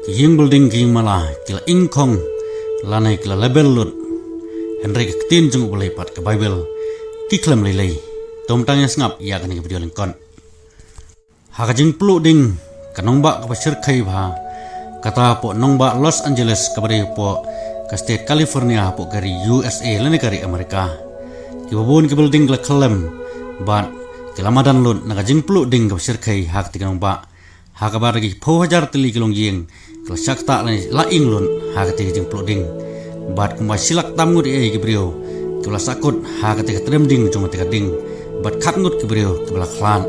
Kiying building kiying malah kila ingkong lanai kila label lut Henry ketin jung ulai pat ke Bible kiklam lelai tom tangnya ngap ia kan video lingkon hakajing pelu ding kanong ba ka pasir kai ba kata po nong ba Los Angeles kabare po ka state California po kari USA lani kari Amerika kibabun ke building kila kelam ban kilamadan lut nakajing pelu ding ka pasir kai hak tikanong ba hakabar gi po hajar tili kilong yeng kila sakta lani laing lun hak tikanong pelu ding bat kumba silak tamut e gibrio kibla sakut hakati katrem ding jong tika ding bat khat ngut gibrio kibla khlan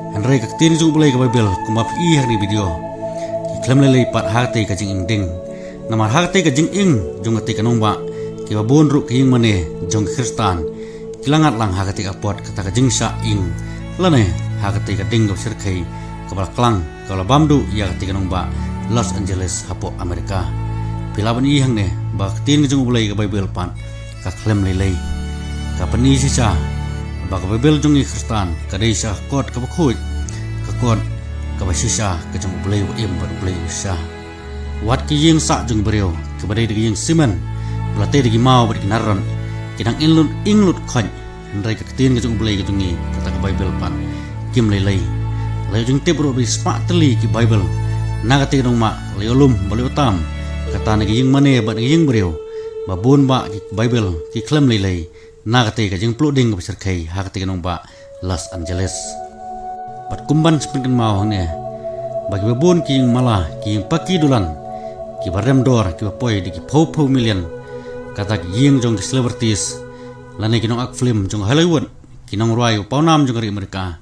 Henry kaktin jong bulai ka Bible kumba pi hari video klem lele pat hakati ka jing ding namar hakati ka jing ing jong tika nomba kiba bon ru king mane jong Kristan kilangat lang hakati ka pot kata ka jing sa ing lane hakati ka ding go sirkai kibla klang kala bamdu ya tika nomba Los Angeles hapo Amerika pilaban ihang ne baktin jong bulai ka Bible pan ka klem lelai ka pani sisa ba ka Bible jong Kristan ka deisa kot ka bakhoy ka kot ka basisa ka jong bulai wa em ba bulai sa wat ki yeng sa jong breu ka badai de yeng simen blate de mau ba naron kidang inlut inglut khon ndai ka tin ka jong bulai ka jong ka ta ka Bible pan kim lelai lai jong te bro bi spa teli ki Bible naga te dong ma leolum boleh utam kata nagi yeng mane ba nagi yeng breu ba bon ba ki Bible ki klem lelai nagate ka jeng ploding ka serkai hakate kanong ba Los Angeles bat kumban spinkan mau hang ne bagi babon ki yeng mala ki yeng paki dulan ki barem dor ki poi di ki pho million kata ki yeng jong celebrities lane kinong ak film jong Hollywood kinong ruai paunam jong ri Amerika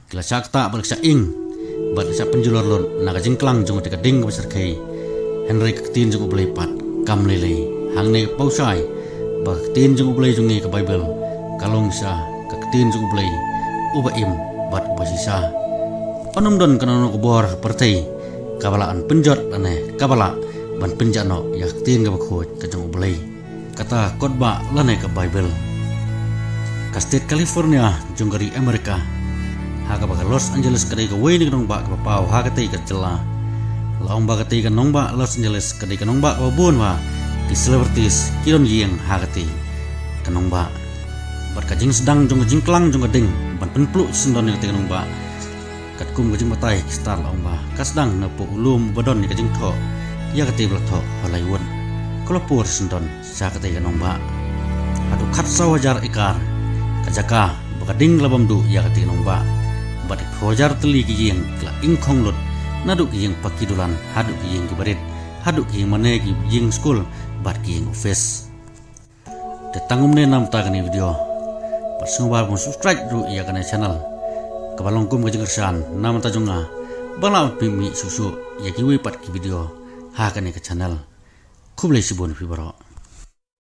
kila sakta balsa ing bat sa penjulor lon naga jeng klang jong tika ding ka serkai Henry kaktin jong ulai pat kam lelai hang ne pausai ba kaktin jong ulai jong ka Bible kalong sa kaktin jong ulai uba im bat basisa panom don kanano ko bor pertai kabalaan penjot ane kabala ban penjano ya kaktin ka bakhot ka jong ulai kata kotba lane ka Bible ka state California jong gari Amerika haga ba Los Angeles kadai ka wei ni dong ba ka pau haga tai ka jela laong ba kati kan nongba Los Angeles kati kan nongba wabun wa di celebrities kilon yeng hakati kan nongba bat kajing sedang jong kajing klang jong kading ban penpluk sendon yang kati kan nongba kat kum kajing matai star laong ba kasdang na po ulum badon ni kajing tho ya kati blak tho Hollywood kolopur sendon sa kati kan nongba adu khat sawajar ikar kajaka bakading labam du ya kati kan nongba bat khojar teli ki yeng kla ingkhong lut naduk yang paki dulan haduk yang kibarit haduk yang mana yang school bat yang office tetangum ne nam ta kani video pasungbar pun subscribe ru ya kana channel kabalong kum kajengsan nam ta jonga bala pimi susu ya kiwi pat ki video ha kani ka channel kublai sibon fi baro